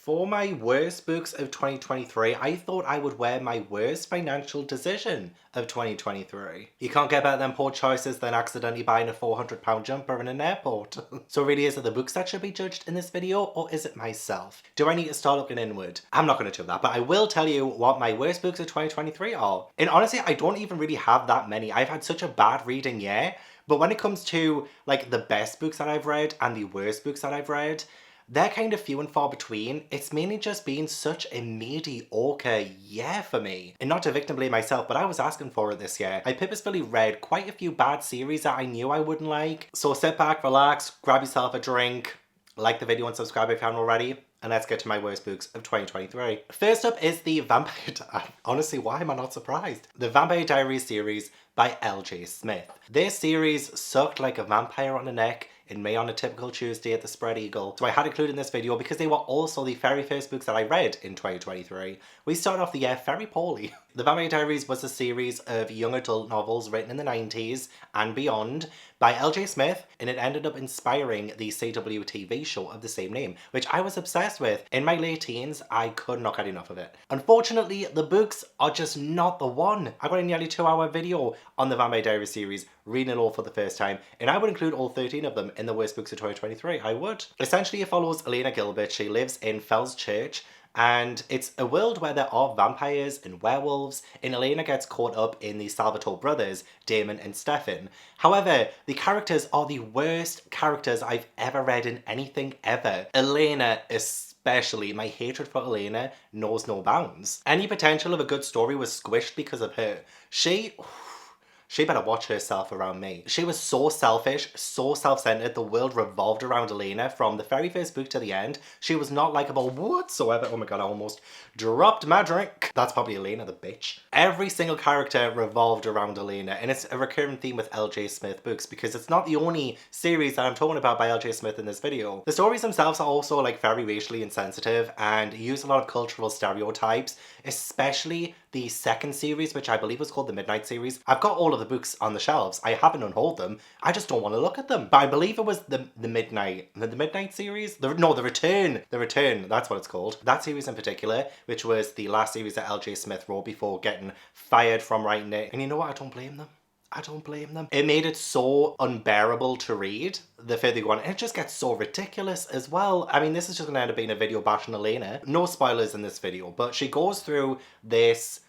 For my worst books of 2023, I thought I would wear my worst financial decision of 2023. You can't get better than poor choices than accidentally buying a £400 jumper in an airport. So really, is it the books that should be judged in this video, or is it myself? Do I need to start looking inward? I'm not going to do that, but I will tell you what my worst books of 2023 are. And honestly, I don't even really have that many. I've had such a bad reading year, but when it comes to like the best books that I've read and the worst books that I've read, they're kind of few and far between. It's mainly just been such a mediocre year for me. And not to victim blame myself, but I was asking for it this year. I purposefully read quite a few bad series that I knew I wouldn't like. So sit back, relax, grab yourself a drink, like the video and subscribe if you haven't already. And let's get to my worst books of 2023. First up is the Vampire... Honestly, why am I not surprised? The Vampire Diaries series by L.J. Smith. This series sucked like a vampire on a neck in May on a typical Tuesday at the Spread Eagle. So I had included in this video because they were also the very first books that I read in 2023. We started off the year very poorly. The Vampire Diaries was a series of young adult novels written in the 90s and beyond by L.J. Smith, and it ended up inspiring the CW TV show of the same name, which I was obsessed with. In my late teens, I could not get enough of it. Unfortunately, the books are just not the one. I got a nearly 2-hour video on the Vampire Diaries series, reading it all for the first time, and I would include all 13 of them in the worst books of 2023, I would. Essentially, it follows Elena Gilbert. She lives in Fells Church, and it's a world where there are vampires and werewolves, and Elena gets caught up in the Salvatore brothers, Damon and Stefan. However, the characters are the worst characters I've ever read in anything ever. Elena especially, my hatred for Elena knows no bounds. Any potential of a good story was squished because of her. She better watch herself around me. She was so selfish, so self-centered. The world revolved around Elena from the very first book to the end. She was not likable whatsoever. Oh my god, I almost dropped my drink. That's probably Elena the bitch. Every single character revolved around Elena, and it's a recurring theme with L.J. Smith books because it's not the only series that I'm talking about by L.J. Smith in this video. The stories themselves are also like very racially insensitive and use a lot of cultural stereotypes, especially the second series, which I believe was called the Midnight series. I've got all of the books on the shelves. I haven't unhauled them. I just don't want to look at them. But I believe it was the Midnight series? The Return. The Return, that's what it's called. That series in particular, which was the last series that L.J. Smith wrote before getting fired from writing it. And you know what? I don't blame them. I don't blame them. It made it so unbearable to read the further you go on. And it just gets so ridiculous as well. I mean, this is just going to end up being a video bashing Elena. No spoilers in this video, but she goes through this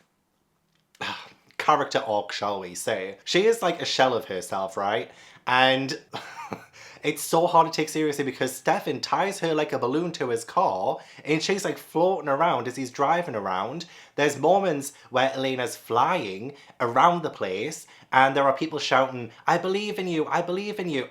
character arc, shall we say. She is like a shell of herself, right? And it's so hard to take seriously because Stefan ties her like a balloon to his car and she's like floating around as he's driving around. There's moments where Elena's flying around the place and there are people shouting, "I believe in you, I believe in you."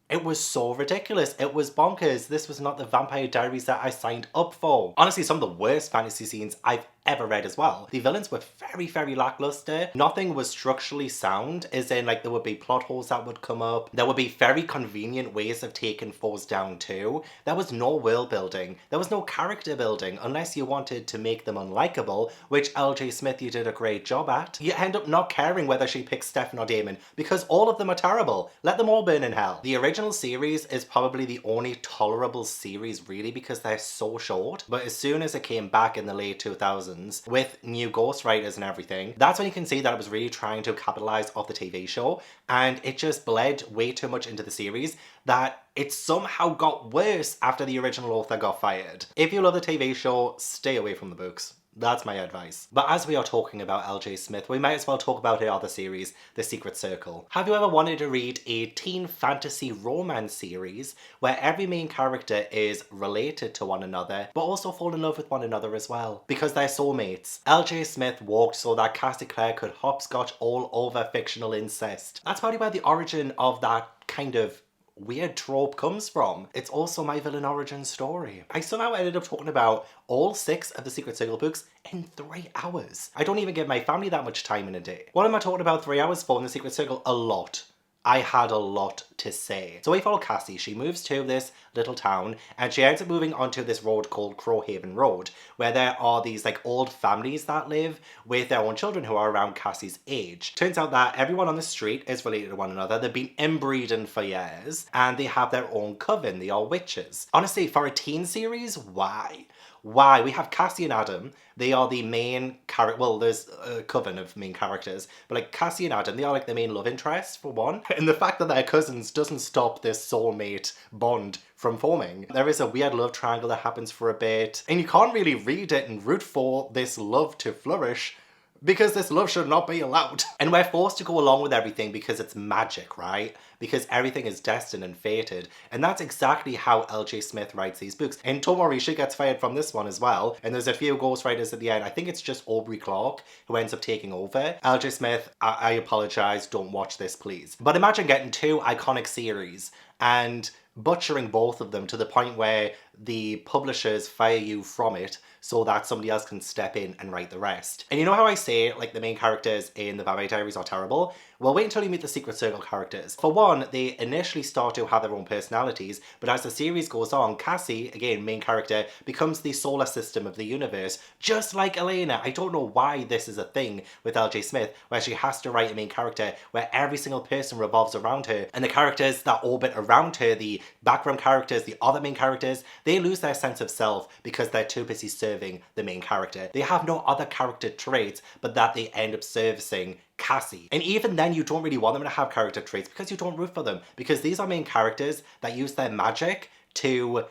It was so ridiculous. It was bonkers. This was not the Vampire Diaries that I signed up for. Honestly, some of the worst fantasy scenes I've ever read as well. The villains were very, very lackluster. Nothing was structurally sound, as in like there would be plot holes that would come up. There would be very convenient ways of taking foes down too. There was no world building. There was no character building unless you wanted to make them unlikable, which L.J. Smith, you did a great job at. You end up not caring whether she picks Stefan or Damon because all of them are terrible. Let them all burn in hell. The original series is probably the only tolerable series really because they're so short, but as soon as it came back in the late 2000s with new ghostwriters and everything, that's when you can see that it was really trying to capitalize off the TV show, and it just bled way too much into the series that it somehow got worse after the original author got fired. If you love the TV show, stay away from the books. That's my advice. But as we are talking about L.J. Smith, we might as well talk about her other series, The Secret Circle. Have you ever wanted to read a teen fantasy romance series where every main character is related to one another, but also fall in love with one another as well? Because they're soulmates. L.J. Smith walked so that Cassie Clare could hopscotch all over fictional incest. That's probably where the origin of that kind of weird trope comes from. It's also my villain origin story. I somehow ended up talking about all 6 of the Secret Circle books in 3 hours. I don't even give my family that much time in a day. What am I talking about 3 hours for in the Secret Circle? A lot. I had a lot to say. So we follow Cassie. She moves to this little town and she ends up moving onto this road called Crowhaven Road, where there are these like old families that live with their own children who are around Cassie's age. Turns out that everyone on the street is related to one another. They've been inbreeding for years and they have their own coven. They are witches. Honestly, for a teen series, why? Why? We have Cassie and Adam. They are the main character. Well, there's a coven of main characters, but like Cassie and Adam, they are like the main love interest for one. And the fact that they're cousins doesn't stop this soulmate bond from forming. There is a weird love triangle that happens for a bit, and you can't really read it and root for this love to flourish, because this love should not be allowed. And we're forced to go along with everything because it's magic, right? Because everything is destined and fated. And that's exactly how L.J. Smith writes these books. And don't worry, she gets fired from this one as well. And there's a few ghostwriters at the end. I think it's just Aubrey Clark who ends up taking over. L.J. Smith, I apologize, don't watch this please. But imagine getting two iconic series and butchering both of them to the point where the publishers fire you from it so that somebody else can step in and write the rest. And you know how I say like the main characters in the Vampire Diaries are terrible? Well, wait until you meet the Secret Circle characters. For one, they initially start to have their own personalities, but as the series goes on, Cassie, again, main character, becomes the solar system of the universe, just like Elena. I don't know why this is a thing with L.J. Smith, where she has to write a main character where every single person revolves around her, and the characters that orbit around her, the background characters, the other main characters, they lose their sense of self because they're too busy serving the main character. They have no other character traits, but that they end up servicing Cassie. And even then you don't really want them to have character traits because you don't root for them, because these are main characters that use their magic to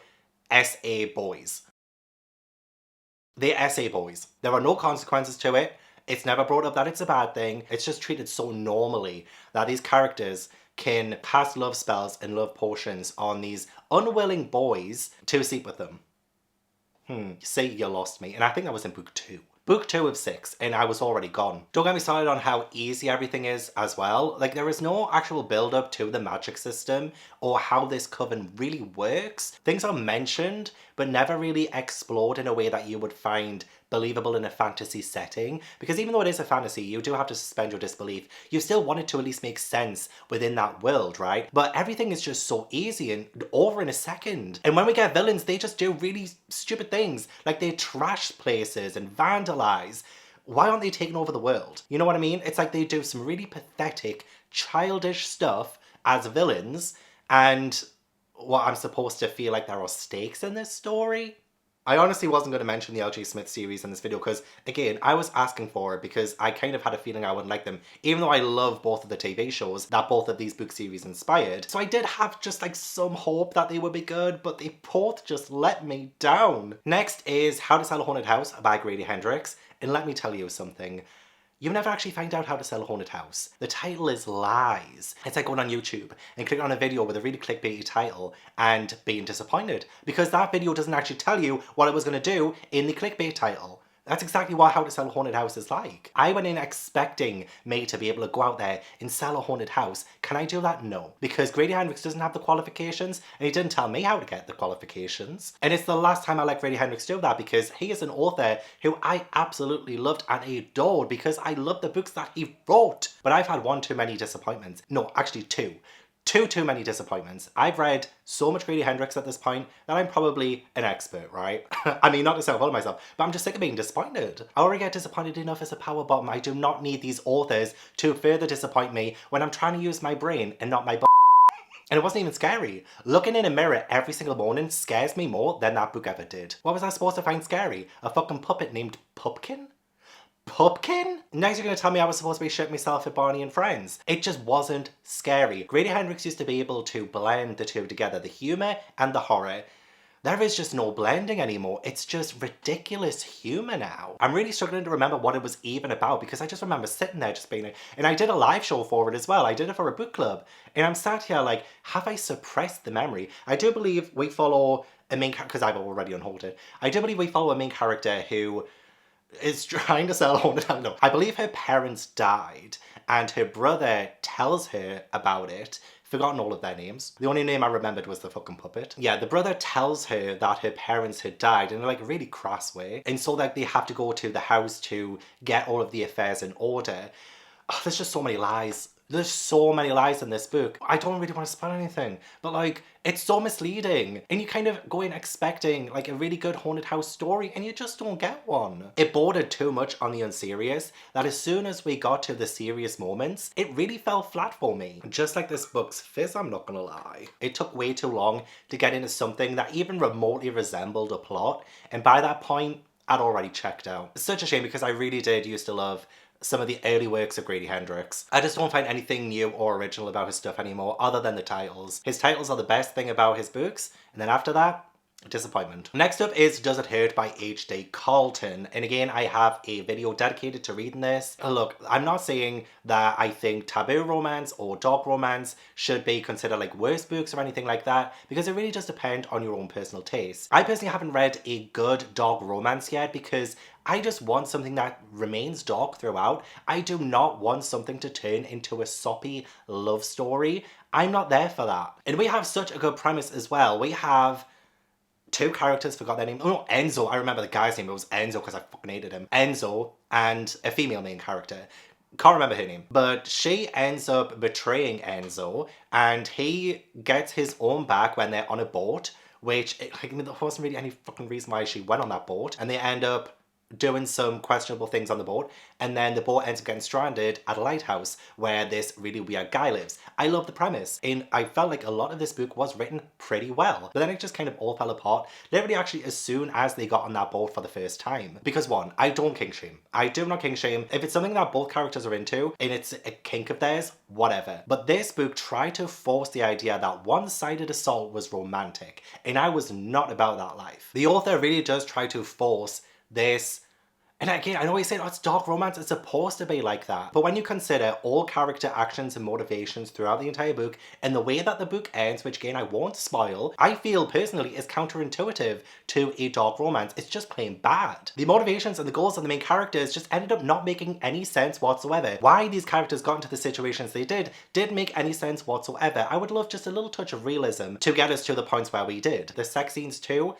SA boys. They're SA boys. There are no consequences to it. It's never brought up that it's a bad thing. It's just treated so normally that these characters can cast love spells and love potions on these unwilling boys to sleep with them. See, you lost me. And I think that was in book 2. Book 2 of 6, and I was already gone. Don't get me started on how easy everything is as well. Like, there is no actual build-up to the magic system or how this coven really works. Things are mentioned, but never really explored in a way that you would find believable in a fantasy setting. Because even though it is a fantasy, you do have to suspend your disbelief. You still want it to at least make sense within that world, right? But everything is just so easy and over in a second. And when we get villains, they just do really stupid things. Like they trash places and vandalize. Why aren't they taking over the world? You know what I mean? It's like they do some really pathetic, childish stuff as villains, and what I'm supposed to feel like there are stakes in this story? I honestly wasn't going to mention the L.J. Smith series in this video because, again, I was asking for it because I kind of had a feeling I wouldn't like them, even though I love both of the TV shows that both of these book series inspired. So I did have just like some hope that they would be good, but they both just let me down. Next is How to Sell a Haunted House by Grady Hendrix, and let me tell you something. You never actually find out how to sell a haunted house. The title is lies. It's like going on YouTube and clicking on a video with a really clickbaity title and being disappointed because that video doesn't actually tell you what it was going to do in the clickbait title. That's exactly what How to Sell a Haunted House is like. I went in expecting me to be able to go out there and sell a haunted house. Can I do that? No. Because Grady Hendrix doesn't have the qualifications and he didn't tell me how to get the qualifications. And it's the last time I let Grady Hendrix do that because he is an author who I absolutely loved and adored because I love the books that he wrote. But I've had one too many disappointments. No, actually two. Too many disappointments. I've read so much Grady Hendrix at this point that I'm probably an expert, right? I mean, not to self-follow myself, but I'm just sick of being disappointed. I already get disappointed enough as a power bottom. I do not need these authors to further disappoint me when I'm trying to use my brain and not my And it wasn't even scary. Looking in a mirror every single morning scares me more than that book ever did. What was I supposed to find scary? A fucking puppet named Pumpkin? Pumpkin? Next you're going to tell me I was supposed to be shitting myself at Barney and Friends. It just wasn't scary. Grady Hendrix used to be able to blend the two together, the humour and the horror. There is just no blending anymore. It's just ridiculous humour now. I'm really struggling to remember what it was even about because I just remember sitting there just being like, and I did a live show for it as well. I did it for a book club. And I'm sat here like, have I suppressed the memory? I do believe we follow a main character, because I've already unhauled it. I do believe we follow a main character who is trying to sell a haunted house. No, I believe her parents died and her brother tells her about it. Forgotten all of their names. The only name I remembered was the fucking puppet. Yeah, the brother tells her that her parents had died in like a really crass way. And so like they have to go to the house to get all of the affairs in order. Oh, there's just so many lies. There's so many lies in this book. I don't really want to spoil anything, but like, it's so misleading. And you kind of go in expecting like a really good haunted house story and you just don't get one. It bordered too much on the unserious that as soon as we got to the serious moments, it really fell flat for me. Just like this book's fizz, I'm not gonna lie. It took way too long to get into something that even remotely resembled a plot. And by that point, I'd already checked out. It's such a shame because I really did used to love some of the early works of Grady Hendrix. I just don't find anything new or original about his stuff anymore other than the titles. His titles are the best thing about his books, and then after that, disappointment. Next up is Does It Hurt by H.D. Carlton. And again, I have a video dedicated to reading this. Look, I'm not saying that I think taboo romance or dark romance should be considered like worst books or anything like that, because it really does depend on your own personal taste. I personally haven't read a good dark romance yet because I just want something that remains dark throughout. I do not want something to turn into a soppy love story. I'm not there for that. And we have such a good premise as well. We have two characters, forgot their name. Oh no, Enzo. I remember the guy's name. It was Enzo because I fucking hated him. Enzo and a female main character. Can't remember her name. But she ends up betraying Enzo and he gets his own back when they're on a boat, which, like, there wasn't really any fucking reason why she went on that boat. And they end up doing some questionable things on the boat, and then the boat ends up getting stranded at a lighthouse where this really weird guy lives. I love the premise, and I felt like a lot of this book was written pretty well, but then it just kind of all fell apart literally actually as soon as they got on that boat for the first time. Because one, I don't kink shame. I do not kink shame. If it's something that both characters are into and it's a kink of theirs, whatever. But this book tried to force the idea that one-sided assault was romantic, and I was not about that life. The author really does try to force this. And again, I know he's saying, oh, it's dark romance, it's supposed to be like that. But when you consider all character actions and motivations throughout the entire book, and the way that the book ends, which again, I won't spoil, I feel personally is counterintuitive to a dark romance. It's just plain bad. The motivations and the goals of the main characters just ended up not making any sense whatsoever. Why these characters got into the situations they didn't make any sense whatsoever. I would love just a little touch of realism to get us to the points where we did. The sex scenes too,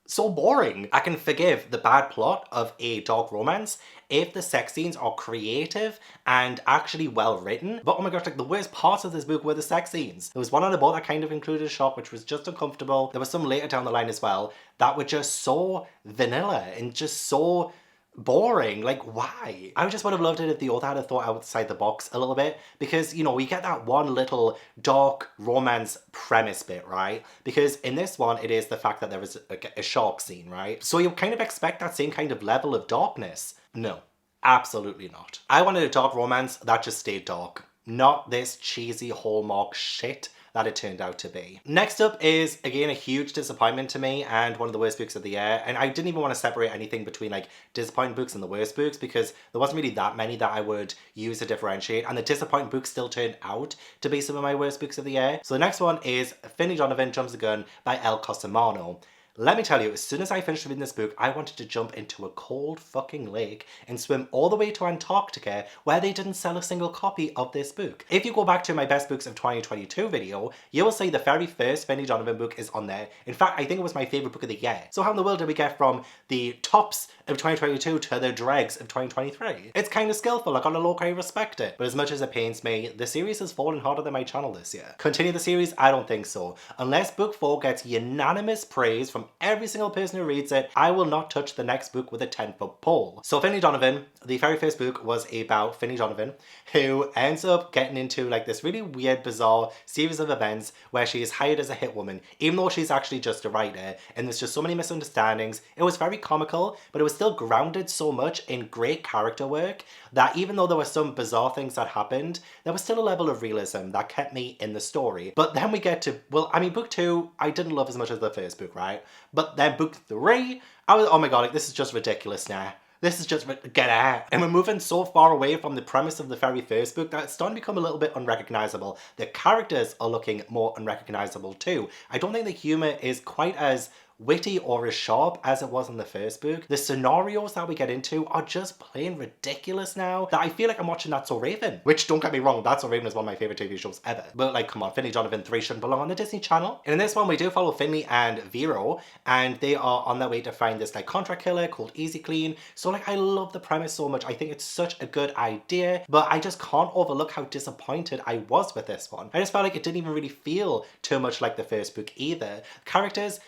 so boring. I can forgive the bad plot of a dark romance if the sex scenes are creative and actually well written. But oh my gosh, like the worst parts of this book were the sex scenes. There was one on the boat that kind of included a shot which was just uncomfortable. There was some later down the line as well that were just so vanilla and just so boring. Like, why? I just would have loved it if the author had thought outside the box a little bit, because, you know, we get that one little dark romance premise bit, right? Because in this one, it is the fact that there is a shark scene, right? So you kind of expect that same kind of level of darkness. No, absolutely not. I wanted a dark romance that just stayed dark, not this cheesy Hallmark shit that it turned out to be. Next up is, again, a huge disappointment to me and one of the worst books of the year. And I didn't even want to separate anything between like disappointing books and the worst books because there wasn't really that many that I would use to differentiate. And the disappointing books still turned out to be some of my worst books of the year. So the next one is Finley Donovan Jumps the Gun by El Cosimano. Let me tell you, as soon as I finished reading this book, I wanted to jump into a cold fucking lake and swim all the way to Antarctica where they didn't sell a single copy of this book. If you go back to my best books of 2022 video, you will see the very first Finley Donovan book is on there. In fact, I think it was my favourite book of the year. So how in the world did we get from the tops of 2022 to the dregs of 2023? It's kind of skillful, I gotta low-key respect it. But as much as it pains me, the series has fallen harder than my channel this year. Continue the series? I don't think so. Unless book 4 gets unanimous praise from every single person who reads it, I will not touch the next book with a 10-foot pole. So Finley Donovan, the very first book was about Finley Donovan, who ends up getting into like this really weird, bizarre series of events where she is hired as a hitwoman, even though she's actually just a writer, and there's just so many misunderstandings. It was very comical, but it was still grounded so much in great character work that even though there were some bizarre things that happened, there was still a level of realism that kept me in the story. But then we get to, well, I mean, book 2, I didn't love as much as the first book, right? But then book 3, I was, oh my god, like, this is just ridiculous now. This is just, get out. And we're moving so far away from the premise of the very first book that it's starting to become a little bit unrecognizable. The characters are looking more unrecognizable too. I don't think the humor is quite as witty or as sharp as it was in the first book. The scenarios that we get into are just plain ridiculous now that I feel like I'm watching That's So Raven, which, don't get me wrong, That's So Raven is one of my favorite TV shows ever. But like, come on, Finley Donovan 3 shouldn't belong on the Disney Channel. And in this one, we do follow Finley and Vero, and they are on their way to find this like contract killer called Easy Clean. So like, I love the premise so much. I think it's such a good idea, but I just can't overlook how disappointed I was with this one. I just felt like it didn't even really feel too much like the first book either. Characters,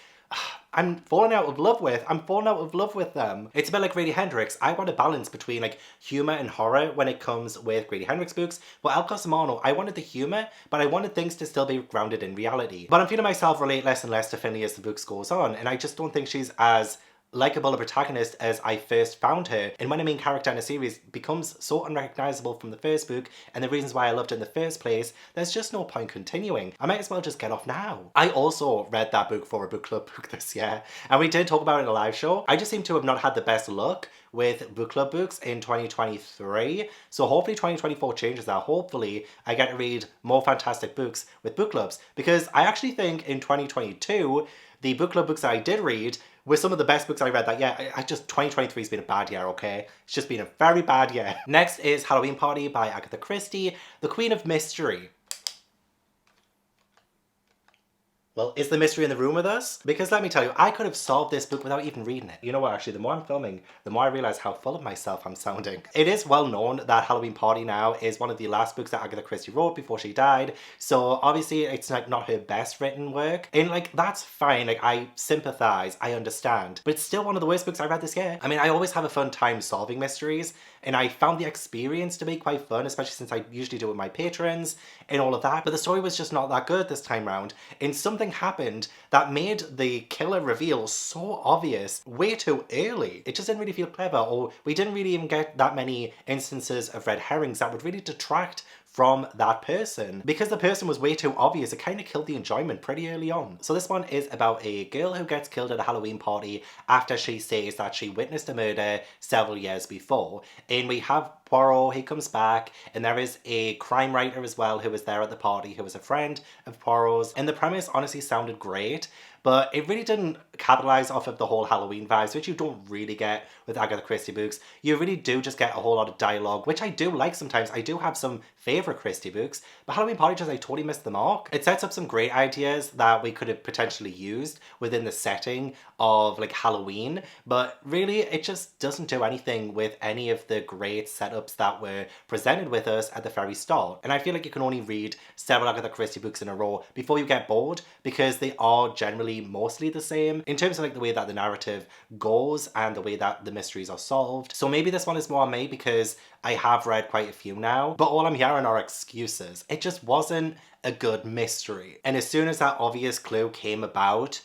I'm falling out of love with them. It's a bit like Grady Hendrix. I want a balance between like humor and horror when it comes with Grady Hendrix books. But El Cosimano, I wanted the humor, but I wanted things to still be grounded in reality. But I'm feeling myself relate less and less to Finley as the books goes on, and I just don't think she's as likeable a protagonist as I first found her. And when a main character in a series becomes so unrecognizable from the first book and the reasons why I loved it in the first place, there's just no point continuing. I might as well just get off now. I also read that book for a book club book this year, and we did talk about it in a live show. I just seem to have not had the best luck with book club books in 2023. So hopefully 2024 changes that. Hopefully I get to read more fantastic books with book clubs, because I actually think in 2022, the book club books that I did read were some of the best books I read that year. 2023 has been a bad year, okay? It's just been a very bad year. Next is Halloween Party by Agatha Christie, the Queen of Mystery. Well, is the mystery in the room with us? Because let me tell you, I could have solved this book without even reading it. You know what, actually, the more I'm filming, the more I realise how full of myself I'm sounding. It is well known that Halloween Party now is one of the last books that Agatha Christie wrote before she died. So obviously it's like not her best written work. And like, that's fine. Like, I sympathise, I understand. But it's still one of the worst books I read this year. I mean, I always have a fun time solving mysteries, and I found the experience to be quite fun, especially since I usually do it with my patrons and all of that. But the story was just not that good this time round. And something happened that made the killer reveal so obvious way too early. It just didn't really feel clever, or we didn't really even get that many instances of red herrings that would really detract from that person. Because the person was way too obvious, it kind of killed the enjoyment pretty early on. So this one is about a girl who gets killed at a Halloween party after she says that she witnessed a murder several years before. And we have Poirot, he comes back, and there is a crime writer as well who was there at the party, who was a friend of Poirot's. And the premise honestly sounded great, but it really didn't capitalize off of the whole Halloween vibes, which you don't really get with Agatha Christie books. You really do just get a whole lot of dialogue, which I do like sometimes. I do have some favorite Christie books, but Halloween Party just, I totally missed the mark. It sets up some great ideas that we could have potentially used within the setting of like Halloween, but really it just doesn't do anything with any of the great setups that were presented with us at the very start. And I feel like you can only read several Agatha Christie books in a row before you get bored, because they are generally mostly the same in terms of like the way that the narrative goes and the way that the mysteries are solved. So maybe this one is more on me because I have read quite a few now, but all I'm hearing are excuses. It just wasn't a good mystery. And as soon as that obvious clue came about,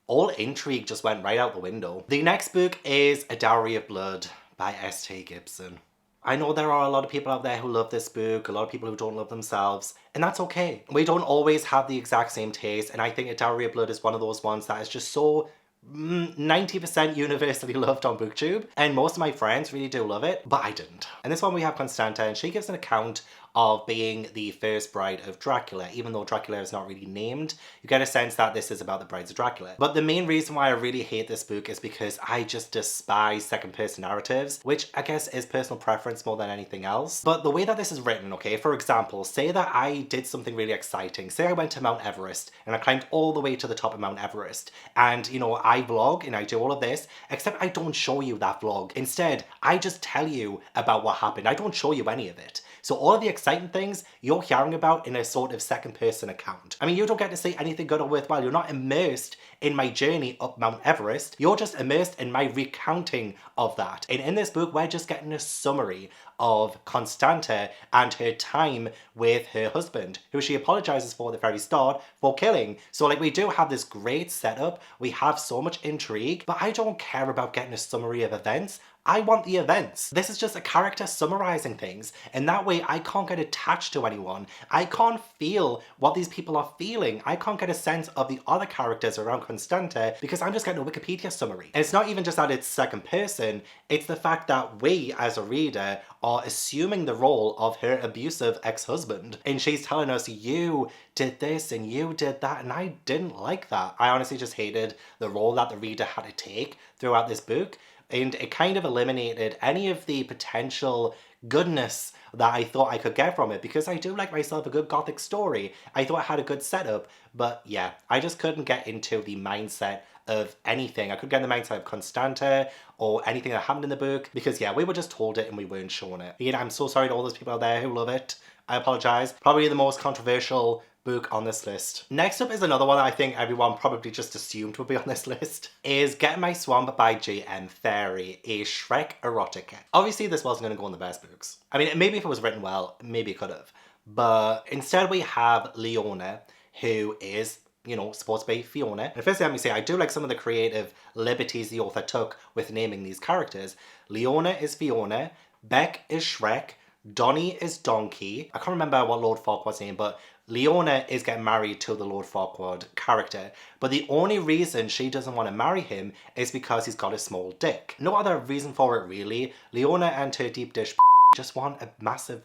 all intrigue just went right out the window. The next book is A Dowry of Blood by S.T. Gibson. I know there are a lot of people out there who love this book, a lot of people who don't love themselves, and that's okay. We don't always have the exact same taste, and I think A Dowry of Blood is one of those ones that is just so 90% universally loved on BookTube, and most of my friends really do love it, but I didn't. And this one we have Constanta, and she gives an account of being the first bride of Dracula. Even though Dracula is not really named, you get a sense that this is about the brides of Dracula. But the main reason why I really hate this book is because I just despise second person narratives, which I guess is personal preference more than anything else. But the way that this is written, okay, for example, say that I did something really exciting. Say I went to Mount Everest and I climbed all the way to the top of Mount Everest, and you know, I vlog and I do all of this, except I don't show you that vlog. Instead, I just tell you about what happened. I don't show you any of it. So all of the exciting things you're hearing about in a sort of second person account. I mean, you don't get to see anything good or worthwhile. You're not immersed in my journey up Mount Everest. You're just immersed in my recounting of that. And in this book, we're just getting a summary of Constanta and her time with her husband, who she apologizes for at the very start for killing. So like, we do have this great setup. We have so much intrigue, but I don't care about getting a summary of events. I want the events. This is just a character summarizing things, and that way I can't get attached to anyone. I can't feel what these people are feeling. I can't get a sense of the other characters around Constanta because I'm just getting a Wikipedia summary. And it's not even just that it's second person, it's the fact that we, as a reader, are assuming the role of her abusive ex-husband. And she's telling us, you did this and you did that, and I didn't like that. I honestly just hated the role that the reader had to take throughout this book, and it kind of eliminated any of the potential goodness that I thought I could get from it, because I do like myself a good gothic story. I thought it had a good setup, but yeah, I just couldn't get into the mindset of anything. I couldn't get in the mindset of Constanta or anything that happened in the book, because yeah, we were just told it and we weren't shown it. You know, I'm so sorry to all those people out there who love it. I apologize. Probably the most controversial book on this list. Next up is another one that I think everyone probably just assumed would be on this list, is Get My Swamp by J.M. Fairy, a Shrek erotica. Obviously this wasn't going to go in the best books. I mean, maybe if it was written well, maybe it could have. But instead we have Leona, who is, you know, supposed to be Fiona. And firstly, let me say, I do like some of the creative liberties the author took with naming these characters. Leona is Fiona, Beck is Shrek, Donnie is Donkey. I can't remember what Lord Farquaad's name, but Leona is getting married to the Lord Farquaad character. But the only reason she doesn't want to marry him is because he's got a small dick. No other reason for it, really. Leona and her deep dish just want a massive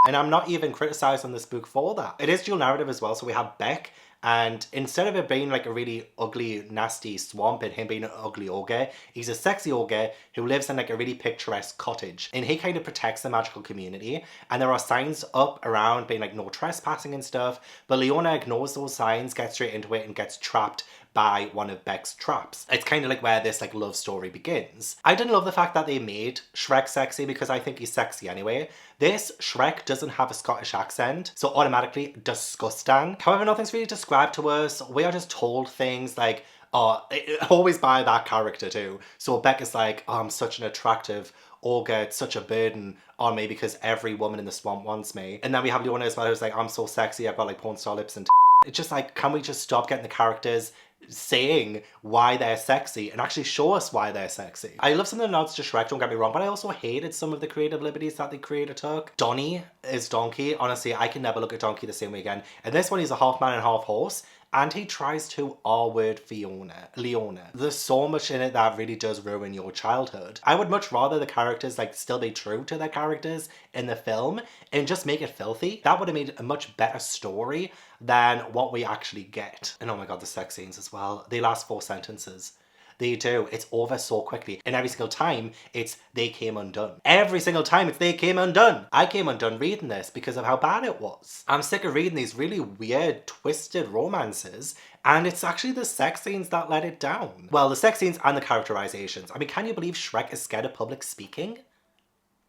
and I'm not even criticizing this book for that. It is dual narrative as well, so we have Beck, and instead of it being like a really ugly, nasty swamp and him being an ugly ogre, he's a sexy ogre who lives in like a really picturesque cottage. And he kind of protects the magical community. And there are signs up around being like no trespassing and stuff. But Leona ignores those signs, gets straight into it and gets trapped by one of Beck's traps. It's kind of like where this like love story begins. I didn't love the fact that they made Shrek sexy because I think he's sexy anyway. This Shrek doesn't have a Scottish accent, so automatically disgusting. However, nothing's really described to us. We are just told things like, oh, always by that character too. So Beck is like, oh, I'm such an attractive ogre, it's such a burden on me because every woman in the swamp wants me. And then we have Leona as well who's like, I'm so sexy, I've got like porn star lips and it's just like, can we just stop getting the characters saying why they're sexy and actually show us why they're sexy? I love some of the nods to Shrek, don't get me wrong, but I also hated some of the creative liberties that the creator took. Donnie is Donkey. Honestly, I can never look at Donkey the same way again. In this one, he's a half man and half horse, and he tries to R-word Leona. There's so much in it that really does ruin your childhood. I would much rather the characters like still be true to their characters in the film and just make it filthy. That would have made a much better story than what we actually get. And oh my god, the sex scenes as well. They last 4 sentences. They do. It's over so quickly. And every single time, it's they came undone. Every single time, it's they came undone. I came undone reading this because of how bad it was. I'm sick of reading these really weird, twisted romances, and it's actually the sex scenes that let it down. Well, the sex scenes and the characterizations. I mean, can you believe Shrek is scared of public speaking?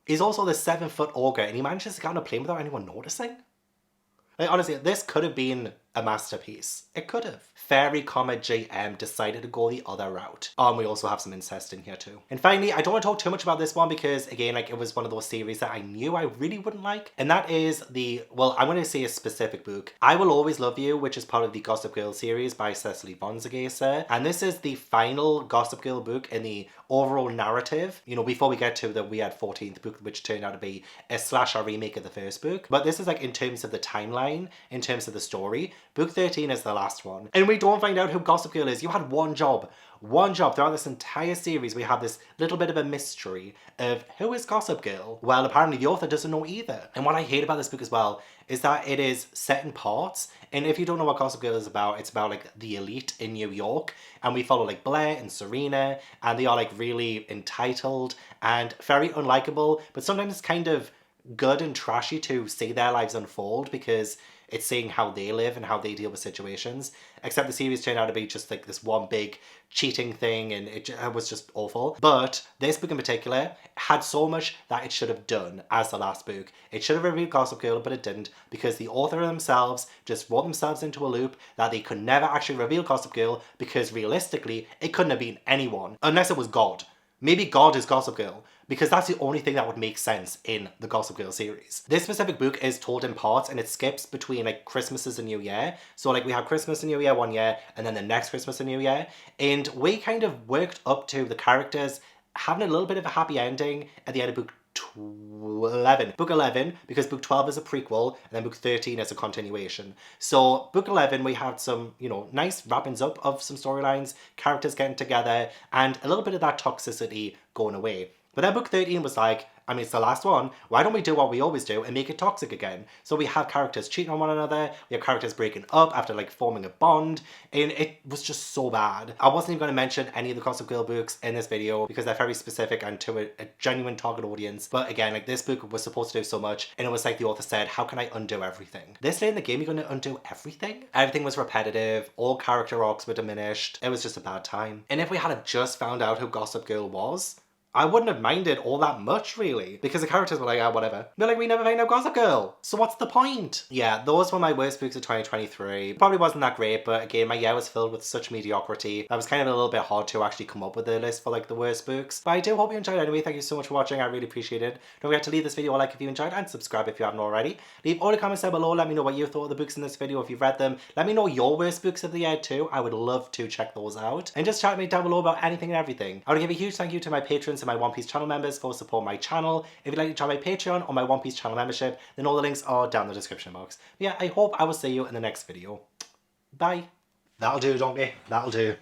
He's also the 7-foot ogre, and he manages to get on a plane without anyone noticing? Like, honestly, this could have been a masterpiece. It could have. Fairy, JM decided to go the other route. And we also have some incest in here too. And finally, I don't want to talk too much about this one because, again, like it was one of those series that I knew I really wouldn't like. And that is the, well, I'm going to say a specific book. I Will Always Love You, which is part of the Gossip Girl series by Cecily von Ziegesar. And this is the final Gossip Girl book in the overall narrative. You know, before we get to the weird 14th book, which turned out to be a slasher remake of the first book. But this is like in terms of the timeline, in terms of the story. Book 13 is the last one. And we don't find out who Gossip Girl is. You had one job throughout this entire series. We have this little bit of a mystery of who is Gossip Girl? Well, apparently the author doesn't know either. And what I hate about this book as well is that it is set in parts. And if you don't know what Gossip Girl is about, it's about like the elite in New York. And we follow like Blair and Serena, and they are like really entitled and very unlikable. But sometimes it's kind of good and trashy to see their lives unfold because it's seeing how they live and how they deal with situations. Except the series turned out to be just like this one big cheating thing, and it was just awful. But this book in particular had so much that it should have done as the last book. It should have revealed Gossip Girl, but it didn't, because the author themselves just wrote themselves into a loop that they could never actually reveal Gossip Girl, because realistically, it couldn't have been anyone, unless it was God. Maybe God is Gossip Girl, because that's the only thing that would make sense in the Gossip Girl series. This specific book is told in parts, and it skips between like Christmases and New Year. So like we have Christmas and New Year one year, and then the next Christmas and New Year. And we kind of worked up to the characters having a little bit of a happy ending at the end of book 11. Book 11, because book 12 is a prequel, and then book 13 is a continuation. So book 11, we had some, you know, nice wrappings up of some storylines, characters getting together, and a little bit of that toxicity going away. But then book 13 was like, I mean, it's the last one. Why don't we do what we always do and make it toxic again? So we have characters cheating on one another. We have characters breaking up after like forming a bond. And it was just so bad. I wasn't even going to mention any of the Gossip Girl books in this video because they're very specific and to a genuine target audience. But again, like this book was supposed to do so much. And it was like the author said, how can I undo everything? This late in the game, you're going to undo everything? Everything was repetitive. All character arcs were diminished. It was just a bad time. And if we had just found out who Gossip Girl was, I wouldn't have minded all that much, really, because the characters were like, ah, whatever. They're like, we never find out Gossip Girl, so what's the point? Yeah, those were my worst books of 2023. Probably wasn't that great, but again, my year was filled with such mediocrity. That was kind of a little bit hard to actually come up with a list for like the worst books. But I do hope you enjoyed anyway. Thank you so much for watching. I really appreciate it. Don't forget to leave this video a like if you enjoyed and subscribe if you haven't already. Leave all the comments down below. Let me know what you thought of the books in this video if you've read them. Let me know your worst books of the year too. I would love to check those out. And just chat with me down below about anything and everything. I want to give a huge thank you to my patrons and my One Piece channel members for support my channel. If you'd like to join my Patreon or my One Piece channel membership, then all the links are down in the description box. But yeah, I hope I will see you in the next video. Bye. That'll do, donkey. That'll do.